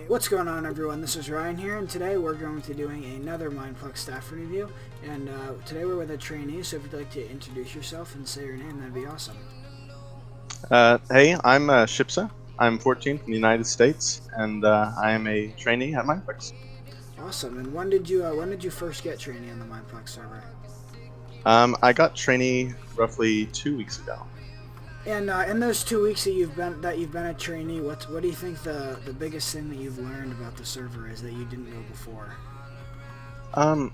What's going on, everyone? This is Ryan here, and today we're going to be doing another Mineplex staff review. And today we're with a trainee, so if you'd like to introduce yourself and say your name, that'd be awesome. Hey, I'm Shipsa. I'm 14 from the United States, and I am a trainee at Mineplex. Awesome. And when did you first get trainee on the Mineplex server? I got trainee roughly 2 weeks ago. And in those 2 weeks that you've been a trainee, what do you think the biggest thing that you've learned about the server is that you didn't know before? I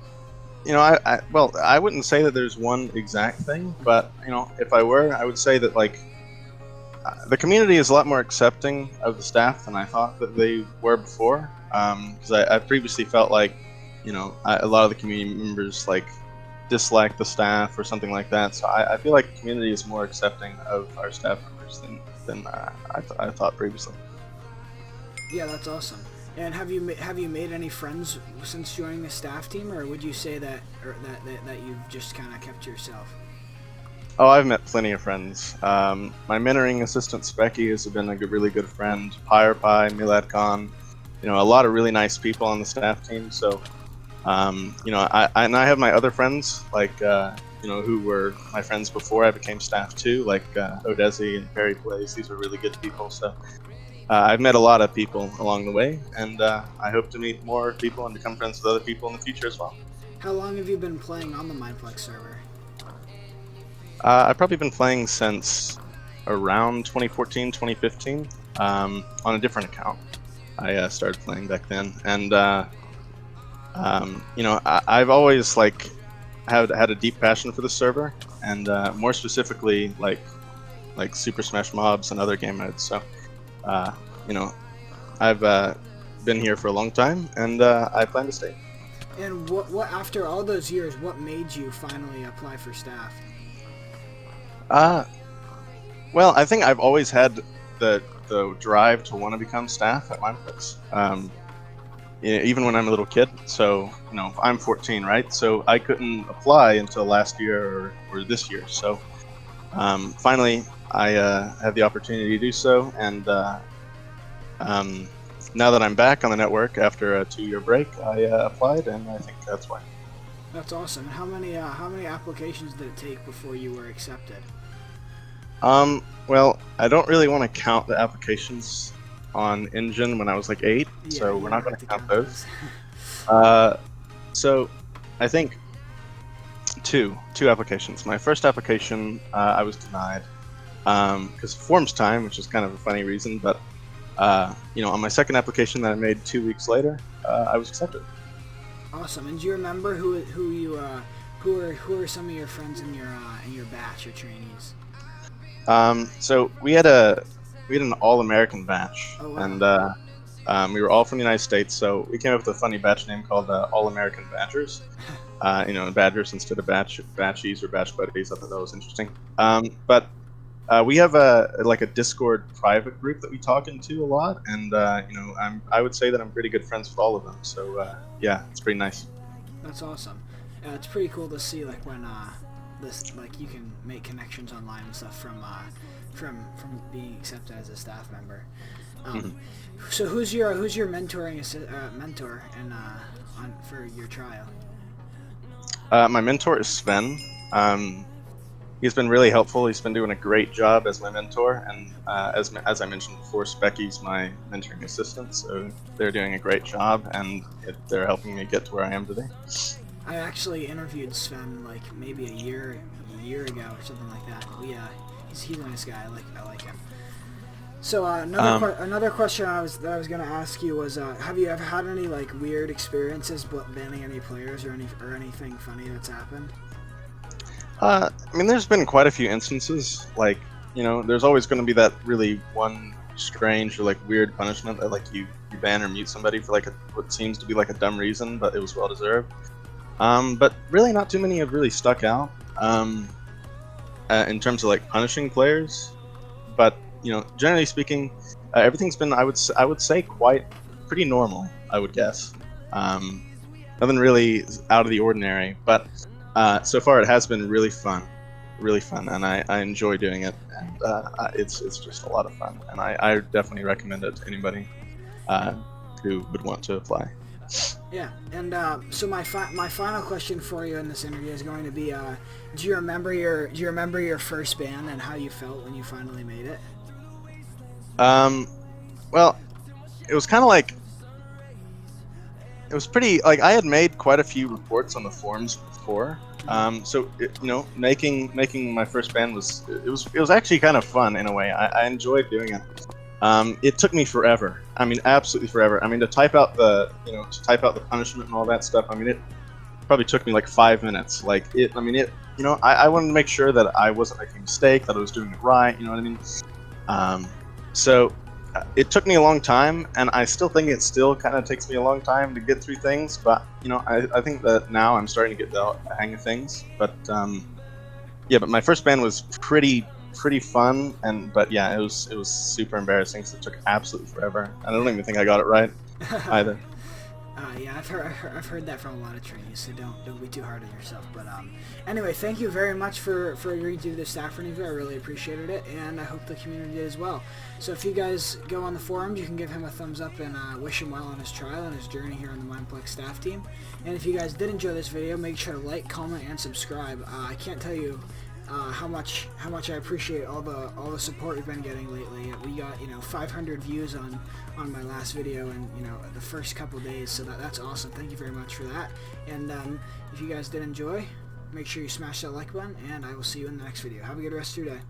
wouldn't say that there's one exact thing, but if I were, I would say that the community is a lot more accepting of the staff than I thought that they were before. Because I previously felt like, a lot of the community members dislike the staff or something like that. So I feel like the community is more accepting of our staff members than I thought previously. Yeah, that's awesome. And have you made any friends since joining the staff team, or would you say that you've just kind of kept to yourself? Oh, I've met plenty of friends. My mentoring assistant Specky has been a really good friend. PyrePie, Milad Khan, a lot of really nice people on the staff team. So. I have my other friends, who were my friends before I became staff too, like Odesi and Perry Plays. These are really good people. So I've met a lot of people along the way, and I hope to meet more people and become friends with other people in the future as well. How long have you been playing on the Mineplex server? I've probably been playing since around 2014, 2015, on a different account. I started playing back then, and I've always had a deep passion for the server, and more specifically like Super Smash Mobs and other game modes. So, I've been here for a long time, and I plan to stay. And what after all those years, what made you finally apply for staff? Well, I think I've always had the drive to want to become staff at Mineplex. Even when I'm a little kid. So, I'm 14, right? So I couldn't apply until last year or this year. So finally, I had the opportunity to do so. And now that I'm back on the network after a 2-year break, I applied, and I think that's why. That's awesome. How many applications did it take before you were accepted? Well, I don't really want to count the applications on Engine when I was 8, so we're not going to count those. So I think two applications. My first application, I was denied because forms time, which is kind of a funny reason, but on my second application that I made 2 weeks later, I was accepted. Awesome. And do you remember who are some of your friends in your batch, your trainees? So we had an all-American batch, oh, wow. And we were all from the United States, so we came up with a funny batch name called All-American Badgers. Badgers instead of batchies or batch buddies. I thought that was interesting. But we have a Discord private group that we talk into a lot, and I would say that I'm pretty good friends with all of them. So yeah, it's pretty nice. That's awesome. It's pretty cool to see when you can make connections online and stuff from being accepted as a staff member. So who's your mentoring mentor for your trial? My mentor is Sven. He's been really helpful. He's been doing a great job as my mentor, and as I mentioned before, Specky's my mentoring assistant. So they're doing a great job, and they're helping me get to where I am today. I actually interviewed Sven maybe a year ago or something like that. He's a nice guy. I like him. So another question that I was gonna ask you was, have you ever had any weird experiences banning any players or anything funny that's happened? There's been quite a few instances. There's always going to be that really one strange or weird punishment that you ban or mute somebody for what seems to be a dumb reason, but it was well deserved. But really, not too many have really stuck out. In terms of punishing players, but generally speaking, everything's been I would say pretty normal. I would guess nothing really out of the ordinary, but so far it has been really fun, and I enjoy doing it, and it's just a lot of fun, and I definitely recommend it to anybody. who would want to apply. Yeah, and so my final question for you in this interview is going to be: do you remember your first band and how you felt when you finally made it? Well, it was kind of like, it was pretty, like, I had made quite a few reports on the forums before. So making my first band was actually kind of fun in a way. I enjoyed doing it. It took me forever. I mean, absolutely forever. I mean, to type out the punishment and all that stuff. I mean, it probably took me like 5 minutes. Like it. I mean, I wanted to make sure that I wasn't making a mistake, that I was doing it right. You know what I mean? So it took me a long time, and I still think it still kind of takes me a long time to get through things. But I think that now I'm starting to get the hang of things. But yeah, but my first band was pretty fun, but yeah, it was super embarrassing because it took absolutely forever. I don't even think I got it right either. Yeah, I've heard that from a lot of trainees, so don't be too hard on yourself. But anyway, thank you very much for agreeing to do this staff interview. I really appreciated it, and I hope the community did as well. So if you guys go on the forums, you can give him a thumbs up and wish him well on his trial and his journey here on the Mineplex staff team. And if you guys did enjoy this video, make sure to like, comment, and subscribe. I can't tell you how much I appreciate all the support we've been getting lately. We got 500 views on my last video in the first couple days, so that's awesome. Thank you very much for that. And if you guys did enjoy, make sure you smash that like button, and I will see you in the next video. Have a good rest of your day.